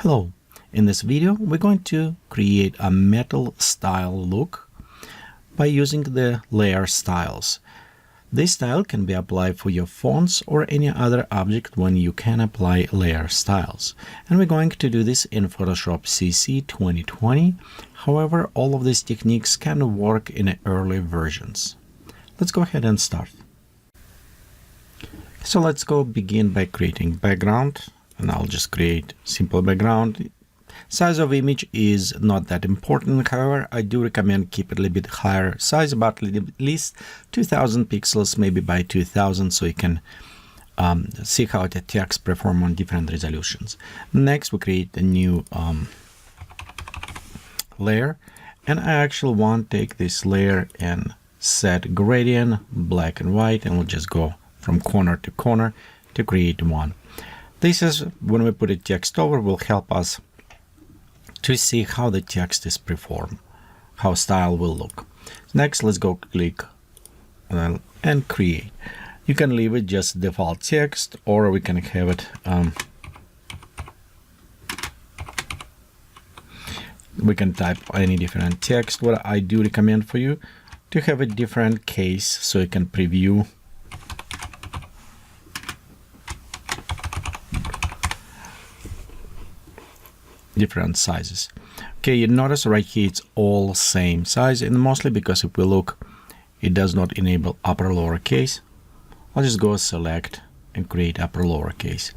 Hello, in this video we're going to create a metal style look by using the layer styles. This style can be applied for your fonts or any other object when you can apply layer styles. And we're going to do this in Photoshop CC 2020. However, all of these techniques can work in early versions. Let's go ahead and start. So let's go begin by creating background. And I'll just create simple background. Size of image is not that important. However, I do recommend keep it a little bit higher size, about at least 2000 pixels, maybe by 2000, so you can see how the text perform on different resolutions. Next, we create a new layer, and I actually want to take this layer and set gradient black and white, and we'll just go from corner to corner to create one. This is when we put a text over, will help us to see how the text is performed, how style will look. Next, let's go click and create. You can leave it just default text, or we can have it we can type any different text. What I do recommend for you to have a different case so you can preview different sizes. Okay, you notice right here it's all same size, and mostly because if we look, it does not enable upper lowercase. I'll just go select and create upper lowercase.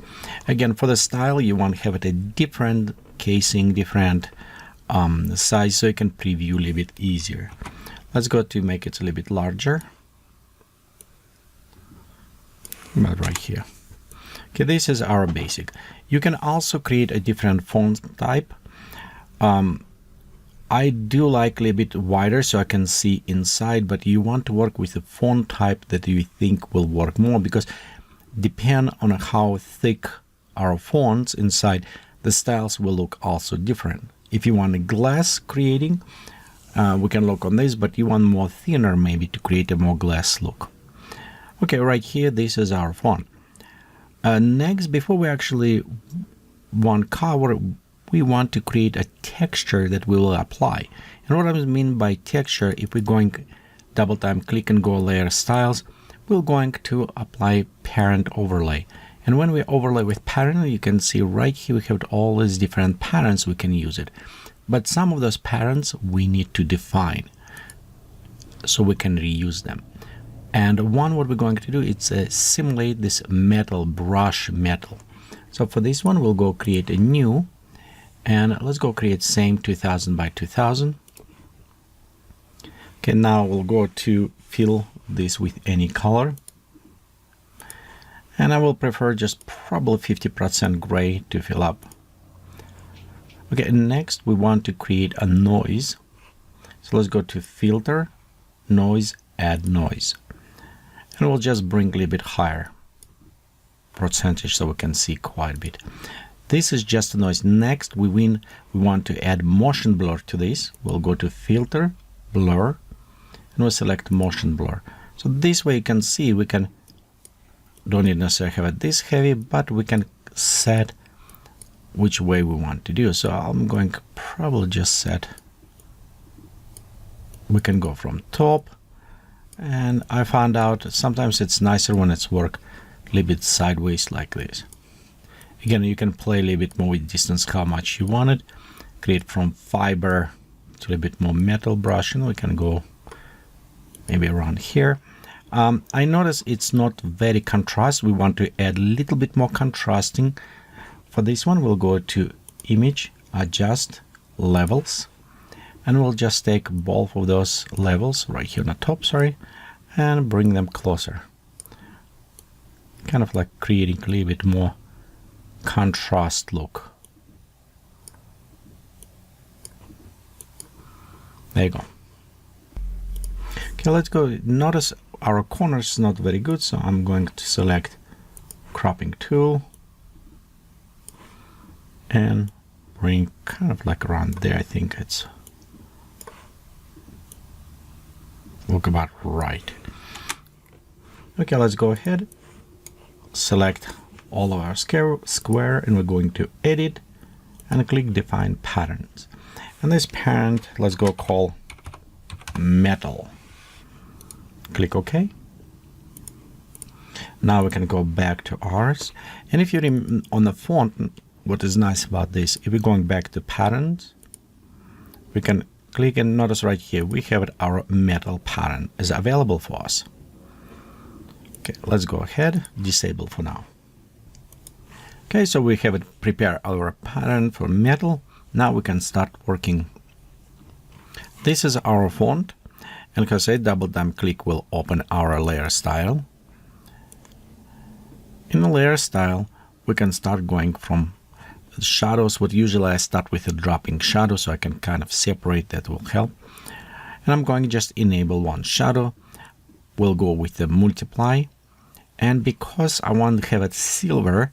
Again, for the style, you want to have it a different casing, different size, so you can preview a little bit easier. Let's go to make it a little bit larger. About right here. Okay, this is our basic. You can also create a different font type. I do like a little bit wider so I can see inside, but you want to work with a font type that you think will work more, because depend on how thick our fonts inside, the styles will look also different. If you want a glass creating, we can look on this, but you want more thinner maybe to create a more glass look. Okay, right here, this is our font. Next, before we actually want cover, we want to create a texture that we will apply. And what I mean by texture, if we're going double time click and go layer styles, we're going to apply parent overlay. And when we overlay with parent, you can see right here we have all these different patterns we can use it. But some of those patterns we need to define so we can reuse them. And one, what we're going to do, it's simulate this metal, brush metal. So for this one, we'll go create a new, and let's go create same 2000 by 2000. Okay, now we'll go to fill this with any color. And I will prefer just probably 50% gray to fill up. Okay, next we want to create a noise. So let's go to filter, noise, add noise. And we'll just bring a little bit higher percentage so we can see quite a bit. This is just a noise. Next, we want to add motion blur to this. We'll go to filter, blur, and we'll select motion blur. So this way you can see we can don't need necessarily have it this heavy, but we can set which way we want to do. So I'm going to probably just set, we can go from top. And I found out sometimes it's nicer when it's work a little bit sideways like this. Again, you can play a little bit more with distance, how much you want it. Create from fiber to a little bit more metal brush, and we can go maybe around here. I notice it's not very contrast. We want to add a little bit more contrasting. For this one, we'll go to image, adjust, levels. And we'll just take both of those levels right here on the top, and bring them closer. Kind of like creating a little bit more contrast look. There you go. Okay, let's go. Notice our corners not very good, so I'm going to select cropping tool and bring kind of like around there. I think it's look about right. Okay, let's go ahead, select all of our square, and we're going to edit and click Define Patterns. And this parent, let's go call Metal. Click OK. Now we can go back to ours. And if you're on the font, what is nice about this, if we're going back to Patterns, we can click and notice right here, we have our metal pattern is available for us. Okay, let's go ahead, disable for now. Okay, so we have it prepare our pattern for metal. Now we can start working. This is our font, and because I double click will open our layer style. In the layer style, we can start going from shadows. What usually I start with a dropping shadow, so I can kind of separate, that will help. And I'm going to just enable one shadow. We'll go with the multiply, and because I want to have it silver,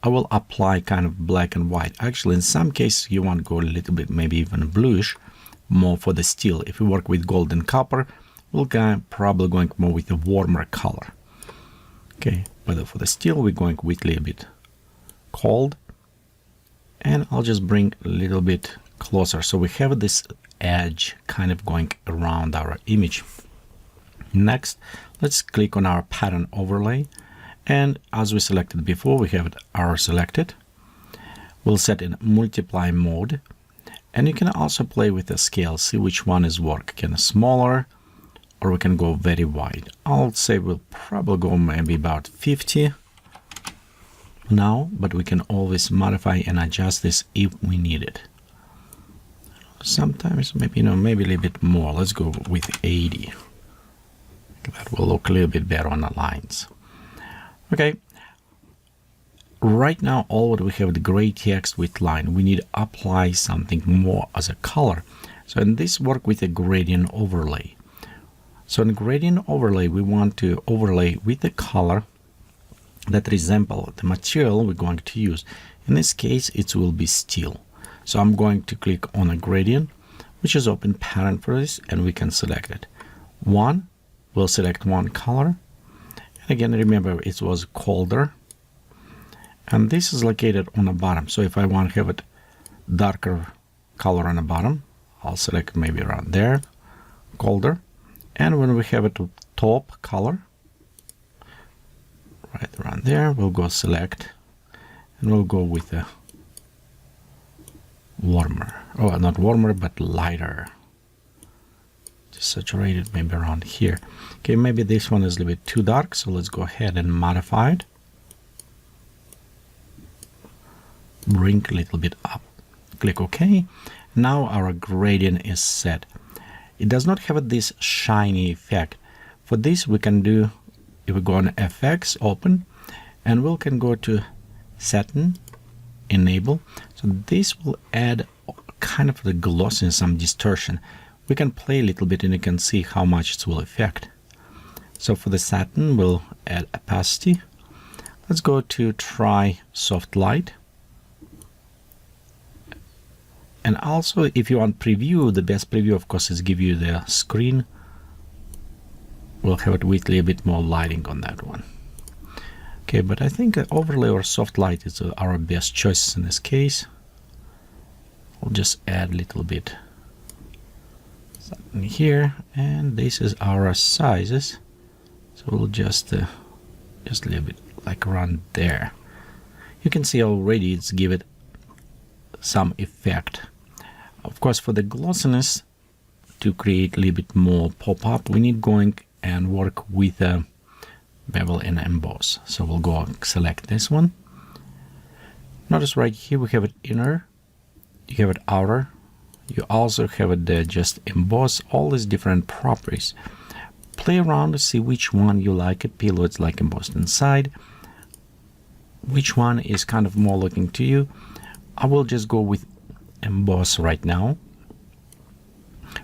I will apply kind of black and white. Actually, in some cases you want to go a little bit, maybe even bluish, more for the steel. If we work with gold and copper, we'll probably going more with a warmer color. Okay, but for the steel we're going with a little bit cold. And I'll just bring a little bit closer. So we have this edge kind of going around our image. Next, let's click on our pattern overlay. And as we selected before, we have our selected. We'll set in multiply mode. And you can also play with the scale, see which one is work. Can smaller, or we can go very wide. I'll say we'll probably go maybe about 50. Now, but we can always modify and adjust this if we need it. Sometimes maybe maybe a little bit more. Let's go with 80. That will look a little bit better on the lines. Okay. Right now, all what we have the gray text with line. We need to apply something more as a color. So in this work with a gradient overlay. So in gradient overlay, we want to overlay with the color that resemble the material we're going to use. In this case, it will be steel. So I'm going to click on a gradient, which is open pattern for this, and we can select it. We'll select one color. And again, remember it was colder. And this is located on the bottom. So if I want to have it darker color on the bottom, I'll select maybe around there, colder. And when we have it top color, right around there, we'll go select, and we'll go with a warmer. Oh, not warmer, but lighter. Just saturated maybe around here. Okay, maybe this one is a little bit too dark, so let's go ahead and modify it. Bring a little bit up. Click OK. Now our gradient is set. It does not have this shiny effect. For this, we can do, if we go on FX, open, and we can go to Satin, enable. So this will add kind of the gloss and some distortion. We can play a little bit and you can see how much it will affect. So for the satin, we'll add opacity. Let's go to try soft light. And also, if you want preview, the best preview, of course, is give you the screen. We'll have it with a little bit more lighting on that one. Okay, but I think overlay or soft light is our best choice in this case. We'll just add a little bit in here, and this is our sizes. So we'll just a little bit like around there. You can see already it's give it some effect. Of course, for the glossiness, to create a little bit more pop-up, we need going and work with a bevel and emboss. So we'll go select this one. Notice right here we have it inner, you have it outer, you also have it just emboss, all these different properties. Play around to see which one you like it. Pillow, it's like embossed inside. Which one is kind of more looking to you? I will just go with emboss right now.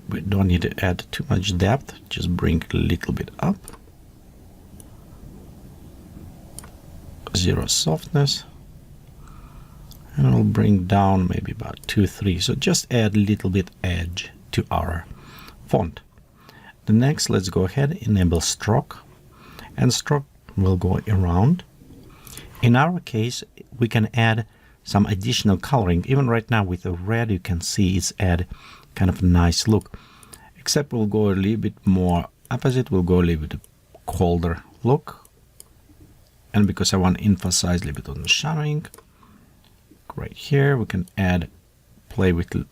We don't need to add too much depth, just bring a little bit up. Zero softness. And I'll bring down maybe about 2, 3. So just add a little bit edge to our font. The next, let's go ahead, enable stroke. And stroke will go around. In our case, we can add some additional coloring. Even right now with the red, you can see it's add kind of a nice look. Except we'll go a little bit more opposite. We'll go a little bit colder look. And because I want to emphasize a little bit on the shadowing, right here we can add, play with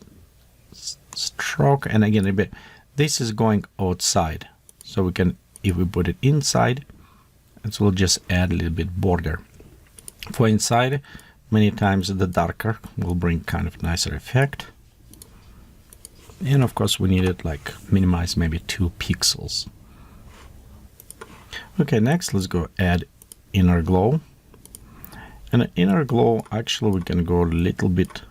stroke, and again a bit. This is going outside, so we can, if we put it inside, it will just add a little bit border. For inside, many times the darker will bring kind of nicer effect. And of course we need it like minimize maybe 2 pixels. Okay, next let's go add inner glow. And inner glow, actually we can go a little bit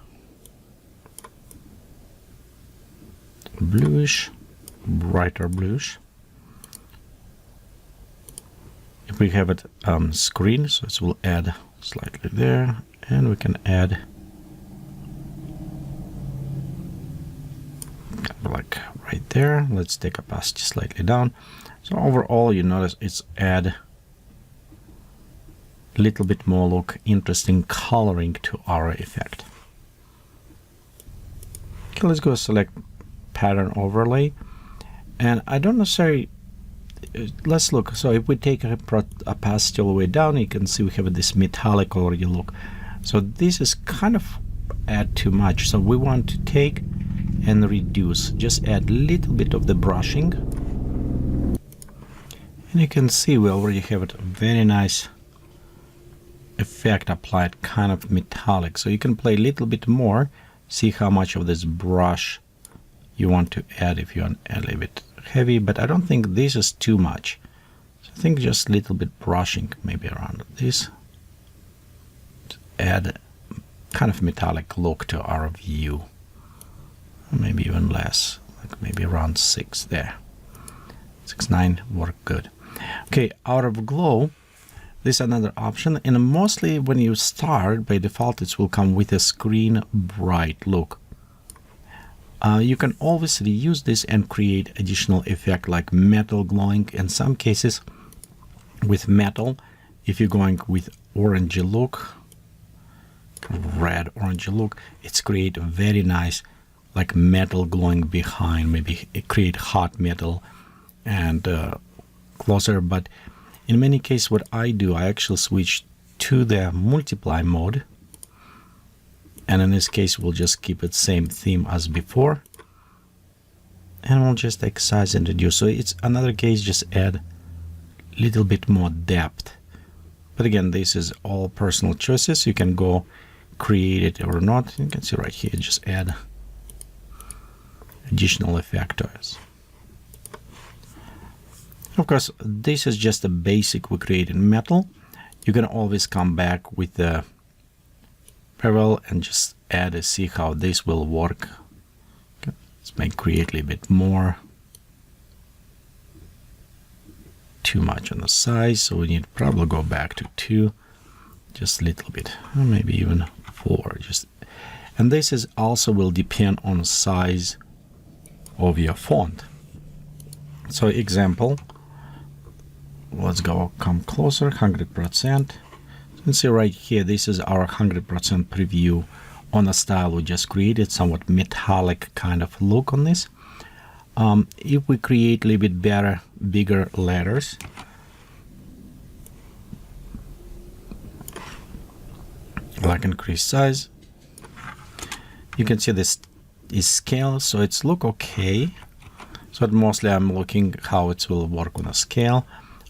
bluish, brighter bluish. If we have it screen, so it will add slightly there, and we can add kind of like right there. Let's take opacity slightly down. So overall, you notice it's add a little bit more look, interesting coloring to our effect. Okay, let's go select pattern overlay, and I don't necessarily, let's look. So if we take a opacity all the way down, you can see we have this metallic already look. So this is kind of add too much, so we want to take and reduce, just add a little bit of the brushing, and you can see we already have a very nice effect applied, kind of metallic. So you can play a little bit more, see how much of this brush you want to add, if you want to add a little bit heavy, but I don't think this is too much. So I think just a little bit brushing maybe around this to add kind of metallic look to our view. Maybe even less, like maybe around 6 there. 6, 9 work good. Okay, out of glow, this is another option, and mostly when you start, by default it will come with a screen bright look. You can always reuse this and create additional effect like metal glowing. In some cases with metal, if you're going with orangey look, red orangey look, it's create a very nice like metal glowing behind, maybe it create hot metal and closer. But in many cases what I do, I actually switch to the multiply mode, and in this case we'll just keep it same theme as before, and we'll just excise and reduce. So it's another case, just add a little bit more depth. But again, this is all personal choices. You can go create it or not. You can see right here, just add additional effectors. Of course, this is just a basic we create in metal. You can always come back with the parallel and just add and see how this will work. Okay, let's make create a little bit more. Too much on the size, so we need to probably go back to 2, just a little bit, maybe even 4. Just, and this is also will depend on the size of your font. So example, let's go come closer, 100%. You can see right here, this is our 100% preview on a style we just created, somewhat metallic kind of look on this. If we create a little bit better, bigger letters, like increase size, you can see this is scale, so it's look okay. So mostly I'm looking how it will work on a scale.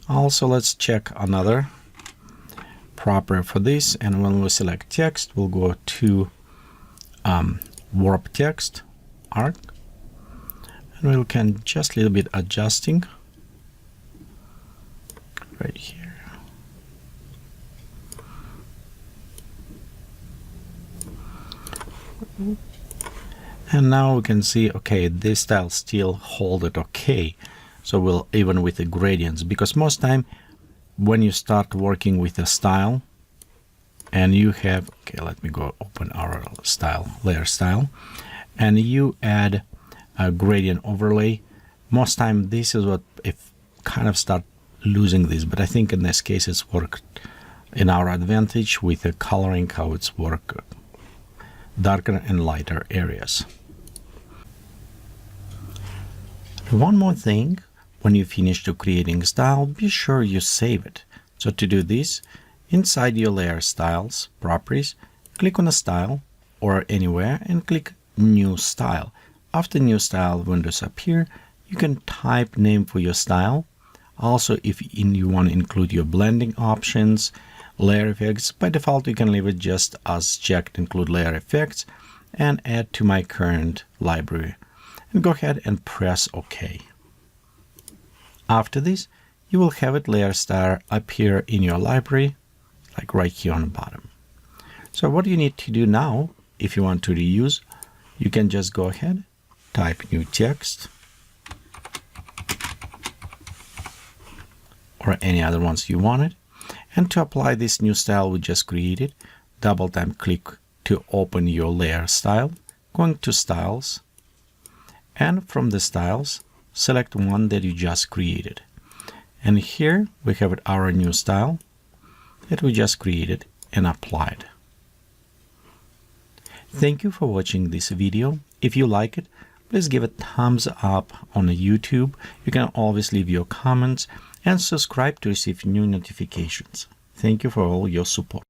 Also, let's check another property for this, and when we select text, we'll go to warp text arc, and we can just a little bit adjusting right here. And now we can see, okay, this style still hold it okay. So we'll even with the gradients, because most time when you start working with a style and you have, okay, let me go open our style, layer style, and you add a gradient overlay, most time this is what if kind of start losing this. But I think in this case it's worked in our advantage with the coloring, how it's worked darker and lighter areas. One more thing, when you finish to creating style, be sure you save it. So to do this, inside your layer styles, properties, click on a style or anywhere and click new style. After new style windows appear, you can type name for your style. Also, if you want to include your blending options, layer effects, by default you can leave it just as checked, include layer effects, and add to my current library. And go ahead and press OK. After this, you will have it layer style appear in your library, like right here on the bottom. So what you need to do now, if you want to reuse, you can just go ahead, type new text, or any other ones you wanted. And to apply this new style we just created, double time click to open your layer style, going to styles, and from the styles, select one that you just created. And here we have our new style that we just created and applied. Thank you for watching this video. If you like it, please give a thumbs up on YouTube. You can always leave your comments and subscribe to receive new notifications. Thank you for all your support.